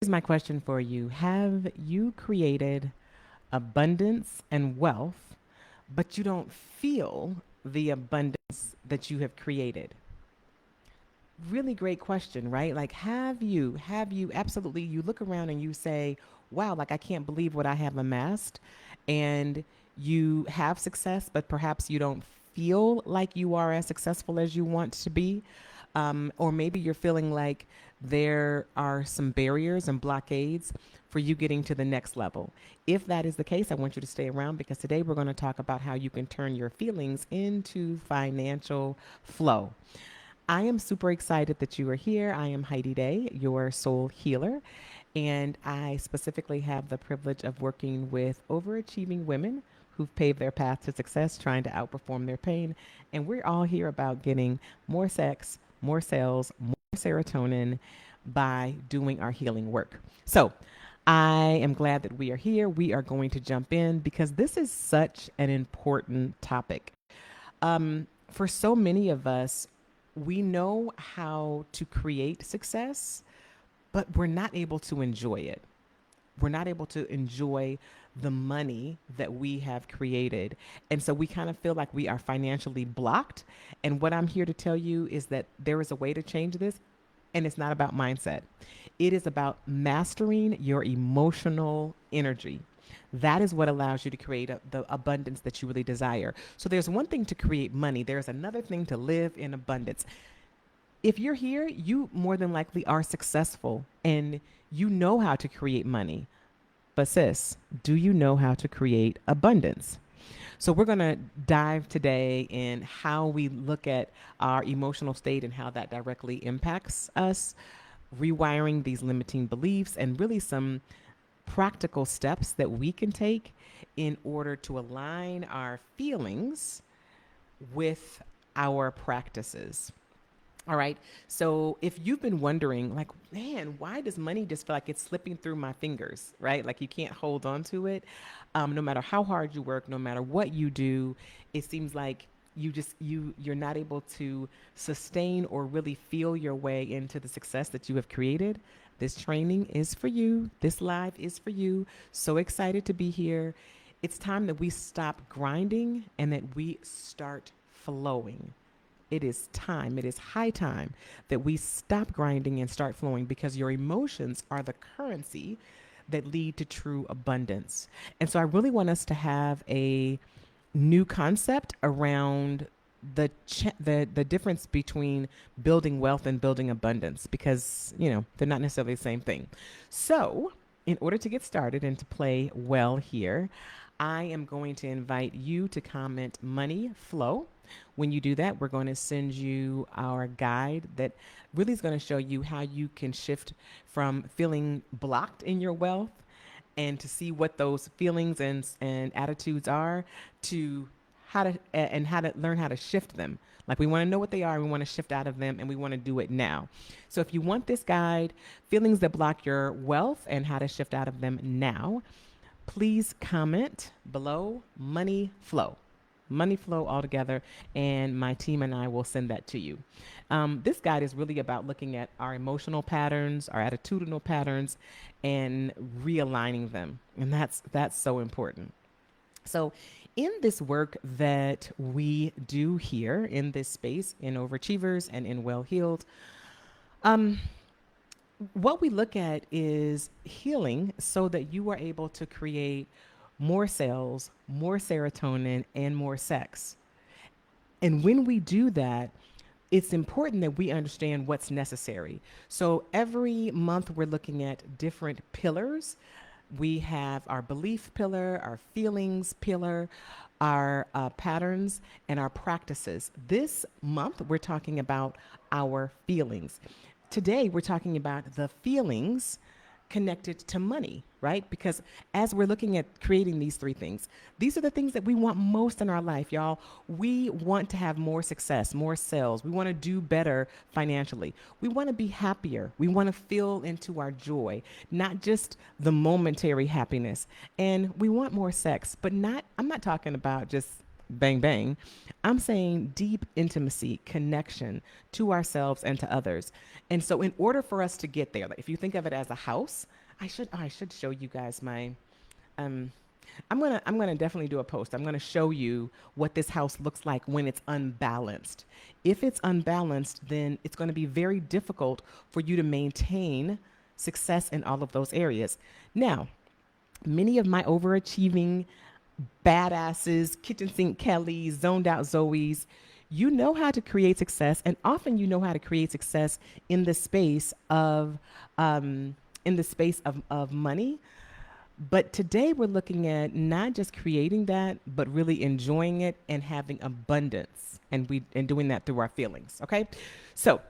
Here's my question for you. Have you created abundance and wealth, but you don't feel the abundance that you have created? Really great question, right? Like, have you absolutely, you look around and you say, wow, like, I can't believe what I have amassed. And you have success, but perhaps you don't feel like you are as successful as you want to be. Or maybe you're feeling like there are some barriers and blockades for you getting to the next level. If that is the case, I want you to stay around because today we're going to talk about how you can turn your feelings into financial flow. I am super excited that you are here. I am Heidi Day, your soul healer, and I specifically have the privilege of working with overachieving women who've paved their path to success, trying to outperform their pain. And we're all here about getting more sex, more sales, more serotonin by doing our healing work. So, I am glad that we are here. We are going to jump in because this is such an important topic. For so many of us, we know how to create success, but we're not able to enjoy it. We're not able to enjoy the money that we have created. And so we kind of feel like we are financially blocked. And what I'm here to tell you is that there is a way to change this. And it's not about mindset, it is about mastering your emotional energy. That is what allows you to create the abundance that you really desire. So there's one thing to create money, there's another thing to live in abundance. If you're here, you more than likely are successful and you know how to create money. But, sis, do you know how to create abundance? So, we're going to dive today in how we look at our emotional state and how that directly impacts us, rewiring these limiting beliefs, and really some practical steps that we can take in order to align our feelings with our practices. All right. So if you've been wondering, like, man, why does money just feel like it's slipping through my fingers, right? Like you can't hold on to it. No matter how hard you work, no matter what you do, it seems like you're not able to sustain or really feel your way into the success that you have created. This training is for you. This live is for you. So excited to be here. It's time that we stop grinding and that we start flowing. It is time, it is high time that we stop grinding and start flowing because your emotions are the currency that lead to true abundance. And so I really want us to have a new concept around the difference between building wealth and building abundance because, they're not necessarily the same thing. So, in order to get started and to play well here, I am going to invite you to comment money flow. When you do that, we're going to send you our guide that really is going to show you how you can shift from feeling blocked in your wealth and to see what those feelings and attitudes are to how to learn how to shift them. Like we want to know what they are, we want to shift out of them, and we want to do it now. So if you want this guide, feelings that block your wealth and how to shift out of them now, please comment below money flow. Money flow all together, and my team and I will send that to you. This guide is really about looking at our emotional patterns, our attitudinal patterns, and realigning them, and that's so important. So, in this work that we do here in this space, in Overachievers and in Well Healed, what we look at is healing so that you are able to create more sales, more serotonin, and more sex. And when we do that, it's important that we understand what's necessary. So every month, we're looking at different pillars. We have our belief pillar, our feelings pillar, our patterns, and our practices. This month, we're talking about our feelings. Today, we're talking about the feelings connected to money, right? Because as we're looking at creating these three things, these are the things that we want most in our life, y'all. We want to have more success, more sales. We want to do better financially. We want to be happier. We want to feel into our joy, not just the momentary happiness. And we want more sex, but I'm not talking about just bang, bang. I'm saying deep intimacy, connection to ourselves and to others. And so, in order for us to get there, like if you think of it as a house, I should show you guys my um I'm gonna definitely do a post. I'm gonna show you what this house looks like when it's unbalanced. If it's unbalanced, then it's gonna be very difficult for you to maintain success in all of those areas. Now, many of my overachieving badasses, kitchen sink Kellys, zoned out Zoes, you know how to create success, and often you know how to create success in the space of of money. But today we're looking at not just creating that, but really enjoying it and having abundance, and doing that through our feelings. Okay, so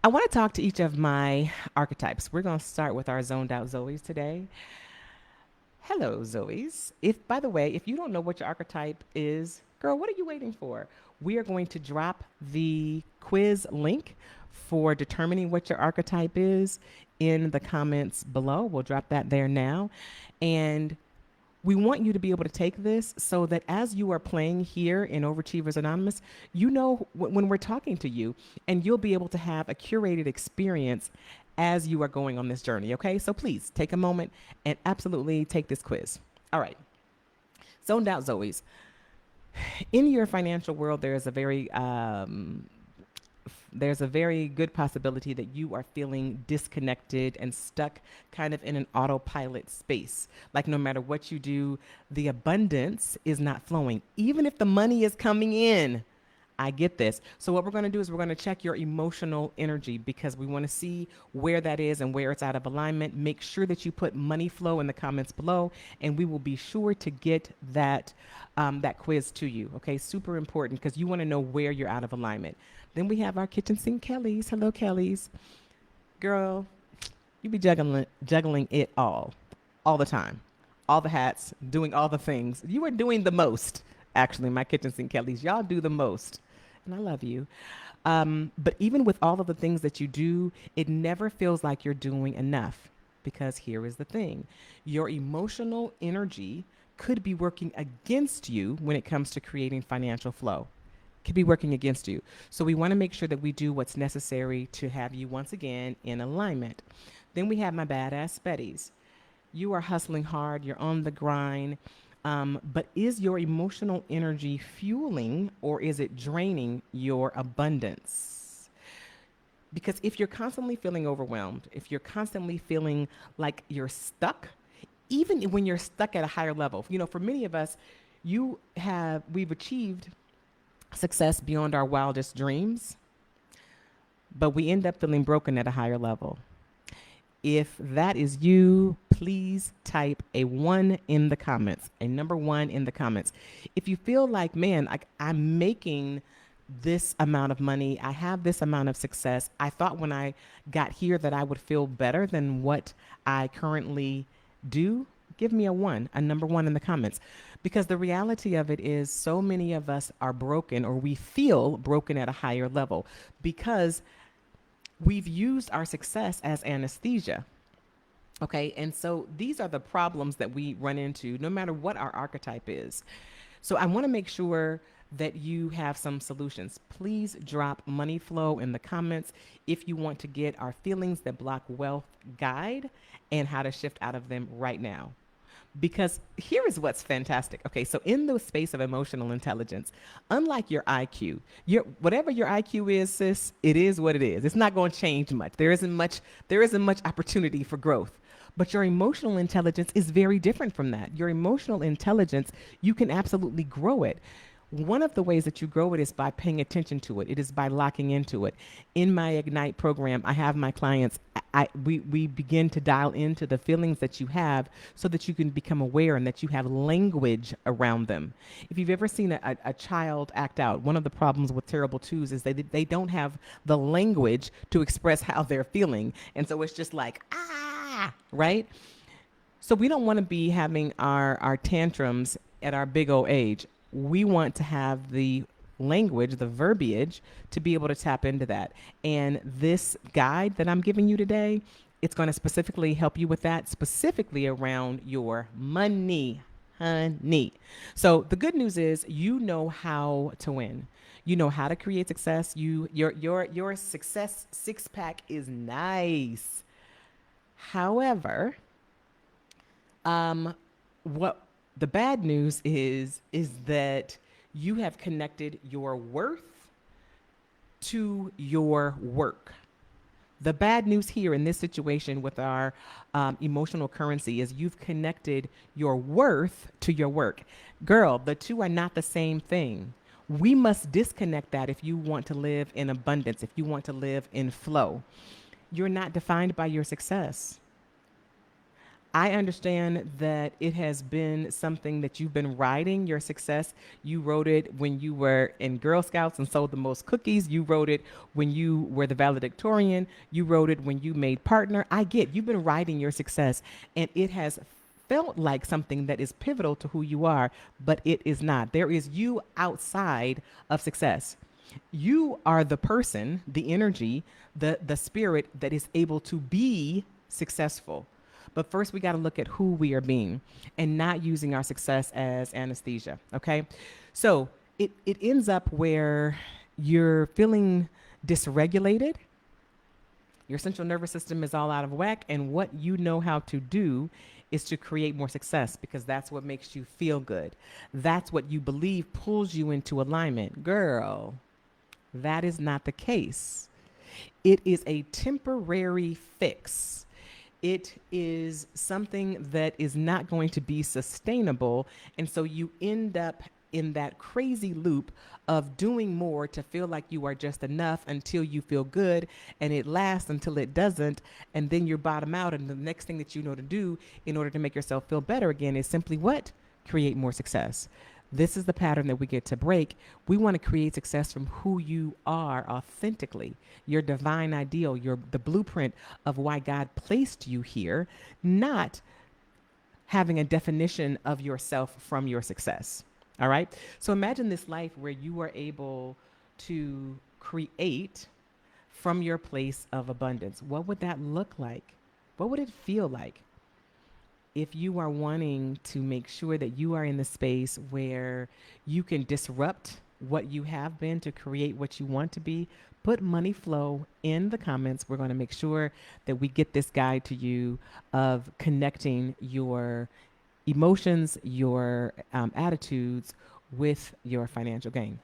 I want to talk to each of my archetypes. We're going to start with our zoned out Zoes today. Hello, Zoes. If, by the way, if you don't know what your archetype is, girl, what are you waiting for? We are going to drop the quiz link for determining what your archetype is in the comments below. We'll drop that there now. And we want you to be able to take this so that as you are playing here in Overachievers Anonymous, you know when we're talking to you, and you'll be able to have a curated experience as you are going on this journey. Okay, so please take a moment and absolutely take this quiz. All right, zoned out Zoes. In your financial world, there's a very good possibility that you are feeling disconnected and stuck kind of in an autopilot space. Like no matter what you do, the abundance is not flowing, even if the money is coming in. I get this. So what we're going to do is we're going to check your emotional energy, because we want to see where that is and where it's out of alignment. Make sure that you put money flow in the comments below, and we will be sure to get that that quiz to you. Okay, super important, because you want to know where you're out of alignment. Then we have our kitchen sink Kellys. Hello, Kellys. Girl, you be juggling it all the time, all the hats, doing all the things. You are doing the most. Actually, my kitchen sink Kellys, y'all do the most, and I love you. But even with all of the things that you do, it never feels like you're doing enough, because here is the thing. Your emotional energy could be working against you when it comes to creating financial flow. Could be working against you. So we want to make sure that we do what's necessary to have you once again in alignment. Then we have my badass Betties. You are hustling hard, you're on the grind. But is your emotional energy fueling, or is it draining your abundance? Because if you're constantly feeling overwhelmed, if you're constantly feeling like you're stuck, even when you're stuck at a higher level, for many of us, we've achieved success beyond our wildest dreams, but we end up feeling broken at a higher level. If that is you, please type a 1 in the comments, a number 1 in the comments. If you feel like, man, I'm making this amount of money, I have this amount of success, I thought when I got here that I would feel better than what I currently do, give me a 1, a number 1 in the comments. Because the reality of it is, so many of us are broken, or we feel broken at a higher level, because we've used our success as anesthesia. Okay, and so these are the problems that we run into no matter what our archetype is. So I want to make sure that you have some solutions. Please drop money flow in the comments if you want to get our Feelings That Block Wealth guide and how to shift out of them right now. Because here is what's fantastic. Okay, so in the space of emotional intelligence, unlike your IQ, whatever your IQ is, sis, it is what it is. It's not going to change much. There isn't much opportunity for growth. But your emotional intelligence is very different from that. Your emotional intelligence, you can absolutely grow it. One of the ways that you grow it is by paying attention to it. It is by locking into it. In my Ignite program, I have my clients, we begin to dial into the feelings that you have so that you can become aware and that you have language around them. If you've ever seen a child act out, one of the problems with terrible twos is they don't have the language to express how they're feeling. And so it's just like, right? So we don't want to be having our tantrums at our big old age. We want to have the language, the verbiage, to be able to tap into that. And this guide that I'm giving you today, it's going to specifically help you with that, specifically around your money. honey. So the good news is you know how to win. You know how to create success. Your success six pack is nice. However, what the bad news is that you have connected your worth to your work. The bad news here in this situation with our emotional currency is you've connected your worth to your work. Girl, the two are not the same thing. We must disconnect that if you want to live in abundance, if you want to live in flow. You're not defined by your success. I understand that it has been something that you've been riding your success. You wrote it when you were in Girl Scouts and sold the most cookies. You wrote it when you were the valedictorian. You wrote it when you made partner. I get you've been riding your success and it has felt like something that is pivotal to who you are, but it is not. There is you outside of success. You are the person, the energy, the spirit that is able to be successful. But first, we got to look at who we are being and not using our success as anesthesia. Okay. So it ends up where you're feeling dysregulated. Your central nervous system is all out of whack. And what you know how to do is to create more success because that's what makes you feel good. That's what you believe pulls you into alignment. Girl, that is not the case. It is a temporary fix. It is something that is not going to be sustainable. And so you end up in that crazy loop of doing more to feel like you are just enough until you feel good, and it lasts until it doesn't, and then you bottom out, and the next thing that you know to do in order to make yourself feel better again is simply what? Create more success. This is the pattern that we get to break. We want to create success from who you are authentically, your divine ideal, the blueprint of why God placed you here, not having a definition of yourself from your success. All right. So imagine this life where you are able to create from your place of abundance. What would that look like? What would it feel like? If you are wanting to make sure that you are in the space where you can disrupt what you have been to create what you want to be, put money flow in the comments. We're going to make sure that we get this guide to you of connecting your emotions, your attitudes with your financial gain.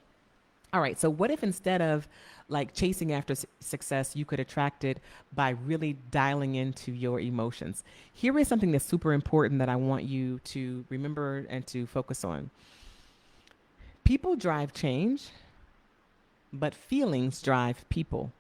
All right. So what if instead of like chasing after success, you could attract it by really dialing into your emotions? Here is something that's super important that I want you to remember and to focus on. People drive change, but feelings drive people.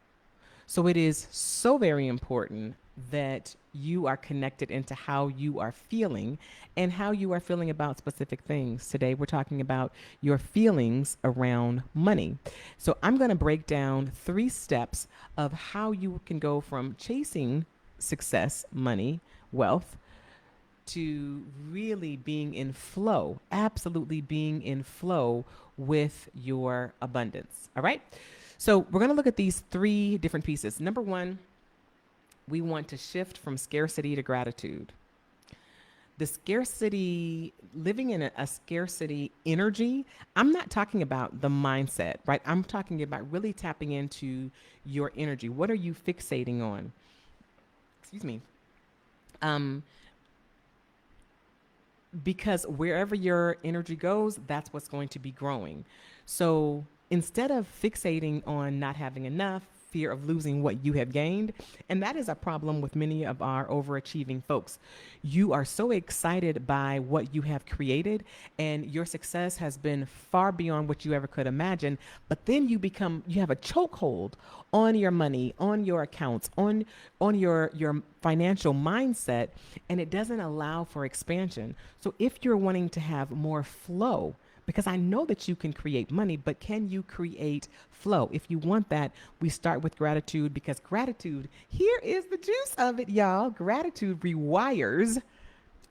So it is so very important that you are connected into how you are feeling and how you are feeling about specific things. Today, we're talking about your feelings around money. So I'm going to break down 3 steps of how you can go from chasing success, money, wealth, to really being in flow, absolutely being in flow with your abundance. All right. So we're going to look at these 3 different pieces. Number 1, we want to shift from scarcity to gratitude. The scarcity, living in a scarcity energy, I'm not talking about the mindset, right? I'm talking about really tapping into your energy. What are you fixating on? Excuse me. Because wherever your energy goes, that's what's going to be growing. So instead of fixating on not having enough, fear of losing what you have gained, and that is a problem with many of our overachieving folks. You are so excited by what you have created, and your success has been far beyond what you ever could imagine, but then you have a chokehold on your money, on your accounts, on your financial mindset, and it doesn't allow for expansion. So if you're wanting to have more flow, because I know that you can create money, but can you create flow? If you want that, we start with gratitude, because gratitude, here is the juice of it, y'all. Gratitude rewires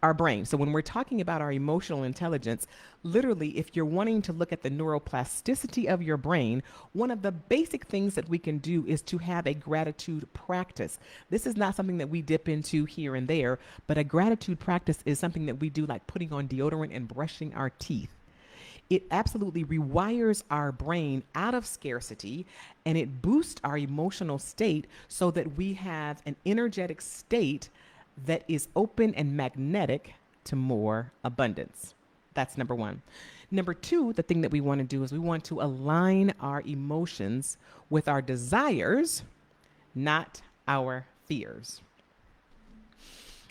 our brain. So when we're talking about our emotional intelligence, literally, if you're wanting to look at the neuroplasticity of your brain, one of the basic things that we can do is to have a gratitude practice. This is not something that we dip into here and there, but a gratitude practice is something that we do like putting on deodorant and brushing our teeth. It absolutely rewires our brain out of scarcity, and it boosts our emotional state so that we have an energetic state that is open and magnetic to more abundance. That's number one. Number two, the thing that we want to do is we want to align our emotions with our desires, not our fears.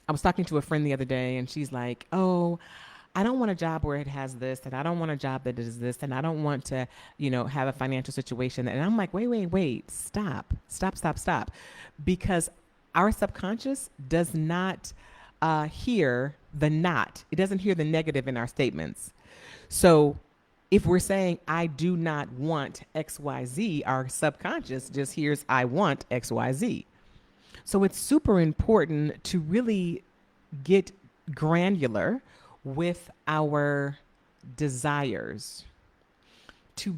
I was talking to a friend the other day, and she's like, "Oh, I don't want a job where it has this, and I don't want a job that does this, and I don't want to, have a financial situation." And I'm like, wait, stop. Because our subconscious does not hear the not, it doesn't hear the negative in our statements. So if we're saying, I do not want XYZ, our subconscious just hears, I want XYZ. So it's super important to really get granular with our desires.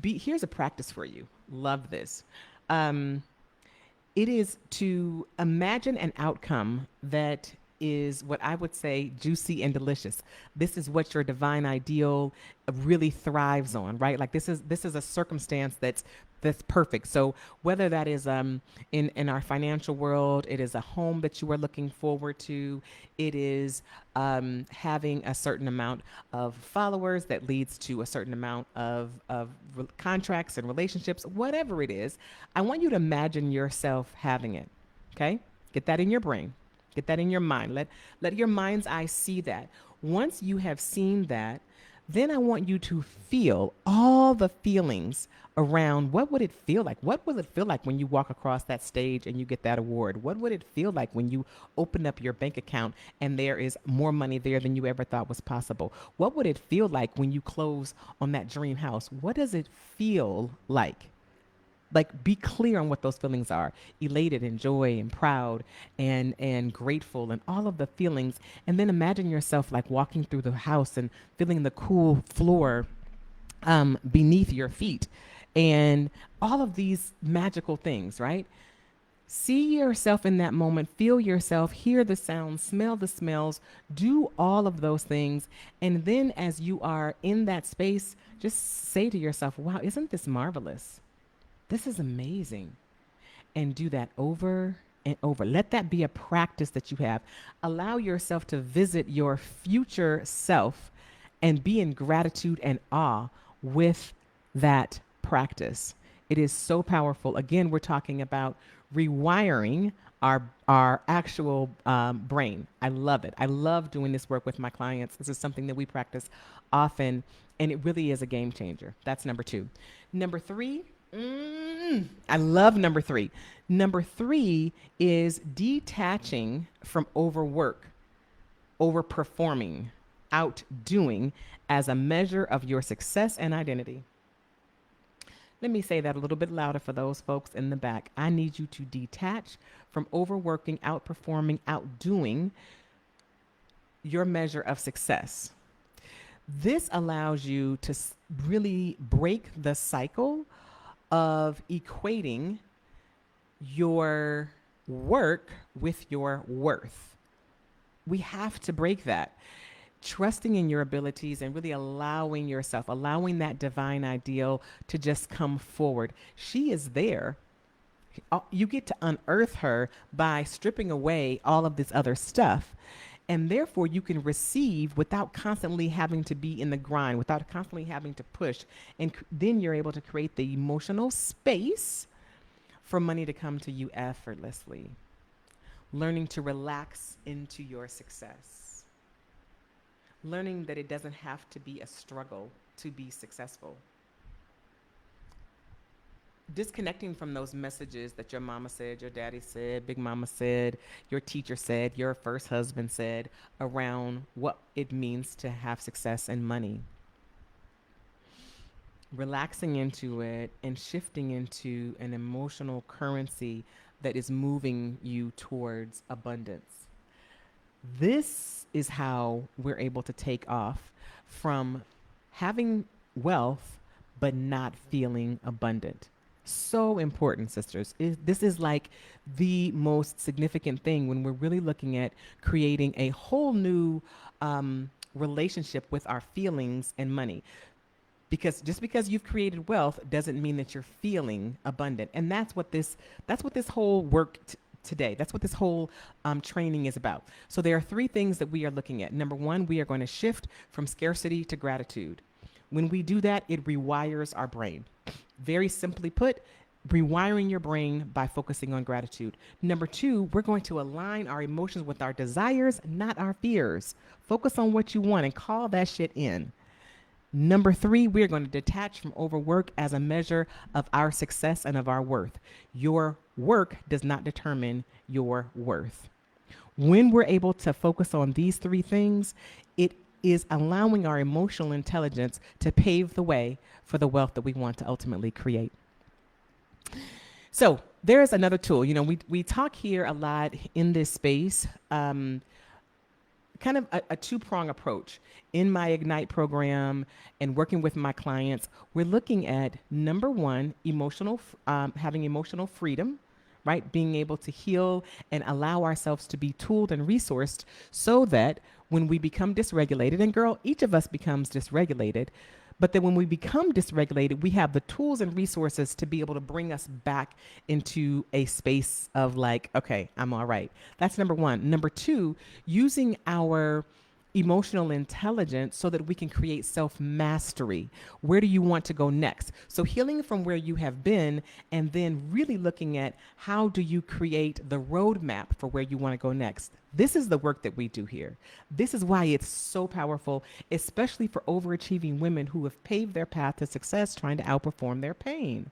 Here's a practice for you. Love this. It is to imagine an outcome that is what I would say juicy and delicious. This is what your divine ideal really thrives on, right? Like this is a circumstance that's perfect. So whether that is in our financial world, it is a home that you are looking forward to, it is having a certain amount of followers that leads to a certain amount of contracts and relationships, whatever it is, I want you to imagine yourself having it. Okay? Get that in your brain. Get that in your mind. Let your mind's eye see that. Once you have seen that, then I want you to feel all the feelings around what would it feel like? What will it feel like when you walk across that stage and you get that award? What would it feel like when you open up your bank account and there is more money there than you ever thought was possible? What would it feel like when you close on that dream house? What does it feel like? Like, be clear on what those feelings are: elated and joy and proud and grateful and all of the feelings. And then imagine yourself like walking through the house and feeling the cool floor beneath your feet and all of these magical things, right? See yourself in that moment, feel yourself, hear the sounds, smell the smells, do all of those things. And then as you are in that space, just say to yourself, wow, isn't this marvelous? This is amazing. And do that over and over. Let that be a practice that you have. Allow yourself to visit your future self and be in gratitude and awe with that practice. It is so powerful. Again, we're talking about rewiring our actual brain. I love it. I love doing this work with my clients. This is something that we practice often, and it really is a game changer. That's number two. Number three, I love number three. Number three is detaching from overwork, overperforming, outdoing as a measure of your success and identity. Let me say that a little bit louder for those folks in the back. I need you to detach from overworking, outperforming, outdoing your measure of success. This allows you to really break the cycle of equating your work with your worth. We have to break that. Trusting in your abilities and really allowing yourself, allowing that divine ideal to just come forward. She is there. You get to unearth her by stripping away all of this other stuff. And therefore, you can receive without constantly having to be in the grind, without constantly having to push. And then you're able to create the emotional space for money to come to you effortlessly. Learning to relax into your success. Learning that it doesn't have to be a struggle to be successful. Disconnecting from those messages that your mama said, your daddy said, big mama said, your teacher said, your first husband said around what it means to have success and money. Relaxing into it and shifting into an emotional currency that is moving you towards abundance. This is how we're able to take off from having wealth but not feeling abundant. So important, sisters. This is like the most significant thing when we're really looking at creating a whole new relationship with our feelings and money. Because just because you've created wealth doesn't mean that you're feeling abundant, and that's what this whole today, that's what this whole training is about. So there are three things that we are looking at. Number one, we are going to shift from scarcity to gratitude. When we do that, it rewires our brain. Very simply put, rewiring your brain by focusing on gratitude. Number two, we're going to align our emotions with our desires, not our fears. Focus on what you want and call that shit in. Number three, we're going to detach from overwork as a measure of our success and of our worth. Your work does not determine your worth. When we're able to focus on these three things, it is allowing our emotional intelligence to pave the way for the wealth that we want to ultimately create. So there's another tool. You know, we talk here a lot in this space, kind of a two-prong approach. In my Ignite program and working with my clients, we're looking at number one, having emotional freedom, right? Being able to heal and allow ourselves to be tooled and resourced so that when we become dysregulated, and girl, each of us becomes dysregulated, but then when we become dysregulated, we have the tools and resources to be able to bring us back into a space of like, okay, I'm all right. That's number one. Number two, using our emotional intelligence so that we can create self-mastery. Where do you want to go next? So healing from where you have been and then really looking at how do you create the roadmap for where you want to go next. This is the work that we do here. This is why it's so powerful, especially for overachieving women who have paved their path to success trying to outperform their pain.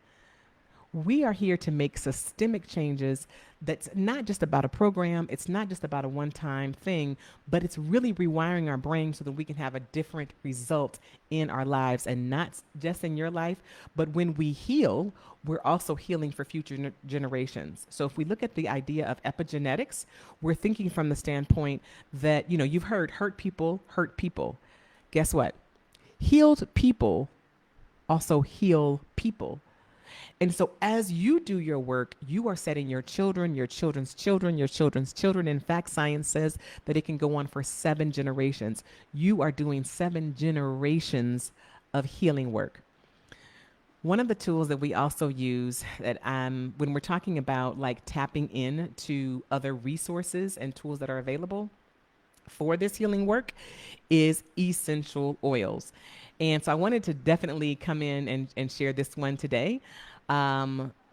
We are here to make systemic changes that's not just about a program, it's not just about a one-time thing, but it's really rewiring our brain so that we can have a different result in our lives, and not just in your life, but when we heal, we're also healing for future generations. So if we look at the idea of epigenetics, we're thinking from the standpoint that, you know, you've heard hurt people hurt people. Guess what? Healed people also heal people. And so as you do your work, you are setting your children, your children's children, your children's children. In fact, science says that it can go on for 7 generations. You are doing 7 generations of healing work. One of the tools that we also use that when we're talking about like tapping in to other resources and tools that are available for this healing work is essential oils. And so I wanted to definitely come in and share this one today.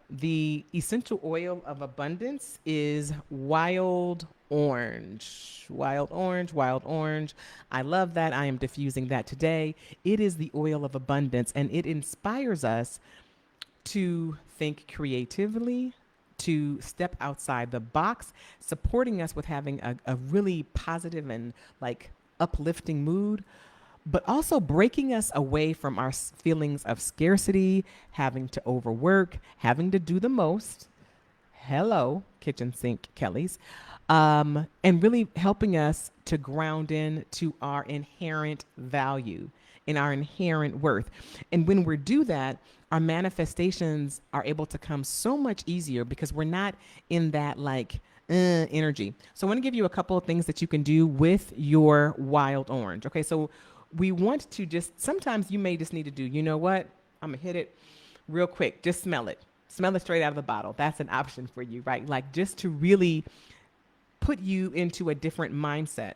The essential oil of abundance is wild orange. Wild orange, wild orange. I love that. I am diffusing that today. It is the oil of abundance, and it inspires us to think creatively, to step outside the box, supporting us with having a really positive and like uplifting mood, but also breaking us away from our feelings of scarcity, having to overwork, having to do the most. Hello, kitchen sink Kellys. And really helping us to ground in to our inherent value and our inherent worth. And when we do that, our manifestations are able to come so much easier because we're not in that like energy. So I want to give you a couple of things that you can do with your wild orange. Okay, so we want to sometimes you may just need to do, you know what? I'm gonna hit it real quick. Just smell it. Smell it straight out of the bottle. That's an option for you, right? Like just to really put you into a different mindset.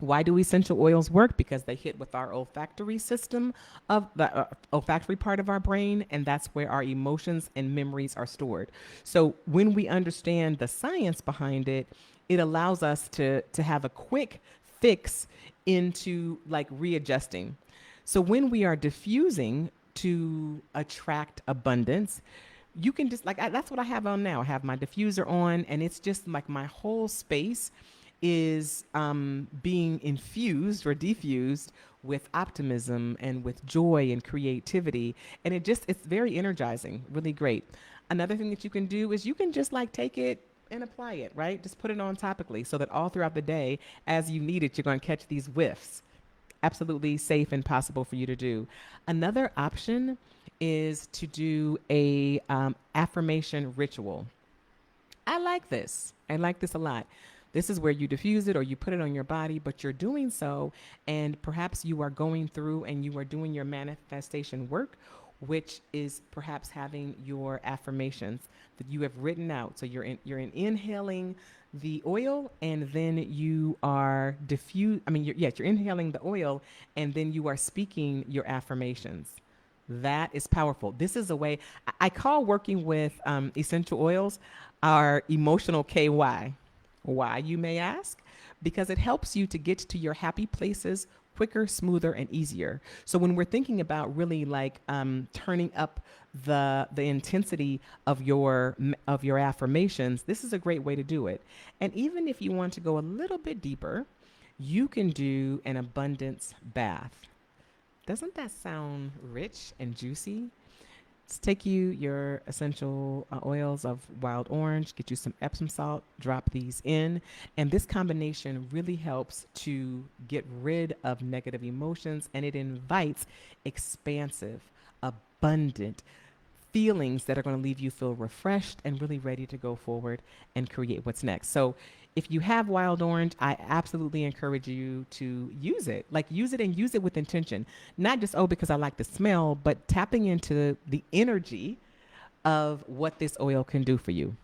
Why do essential oils work? Because they hit with our olfactory system of the olfactory part of our brain, and that's where our emotions and memories are stored. So when we understand the science behind it, it allows us to have a quick fix into like readjusting. So when we are diffusing to attract abundance, you can just that's what I have on now. I have my diffuser on, and it's just like my whole space is being infused or diffused with optimism and with joy and creativity. And it's very energizing, really great. Another thing that you can do is you can just like take it and apply it, right? Just put it on topically so that all throughout the day, as you need it, you're going to catch these whiffs. Absolutely safe and possible for you to do. Another option is to do a affirmation ritual. I like this. I like this a lot. This is where you diffuse it or you put it on your body, but you're doing so, and perhaps you are going through and you are doing your manifestation work, which is perhaps having your affirmations that you have written out. So inhaling the oil, and then you are diffuse. I mean, you're inhaling the oil, and then you are speaking your affirmations. That is powerful. This is a way I call working with essential oils our emotional KY. Why, you may ask? Because it helps you to get to your happy places quicker, smoother, and easier. So when we're thinking about really like turning up the intensity of your affirmations, this is a great way to do it. And even if you want to go a little bit deeper, you can do an abundance bath. Doesn't that sound rich and juicy? Let's take you your essential oils of wild orange, get you some Epsom salt, drop these in. And this combination really helps to get rid of negative emotions, and it invites expansive, abundant feelings that are going to leave you feel refreshed and really ready to go forward and create what's next. So if you have wild orange, I absolutely encourage you to use it. Like use it and use it with intention. Not just, oh, because I like the smell, but tapping into the energy of what this oil can do for you.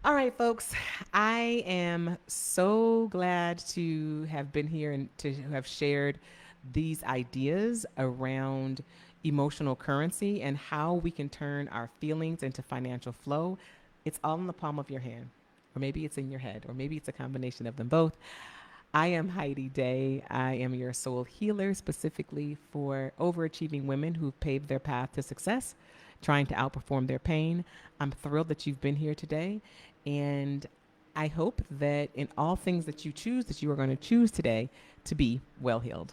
All right, folks, I am so glad to have been here and to have shared these ideas around emotional currency and how we can turn our feelings into financial flow. It's all in the palm of your hand, or maybe it's in your head, or maybe it's a combination of them both. I am Heidi Day. I am your soul healer, specifically for overachieving women who've paved their path to success, trying to outperform their pain. I'm thrilled that you've been here today, and I hope that in all things that you choose, that you are going to choose today to be well healed.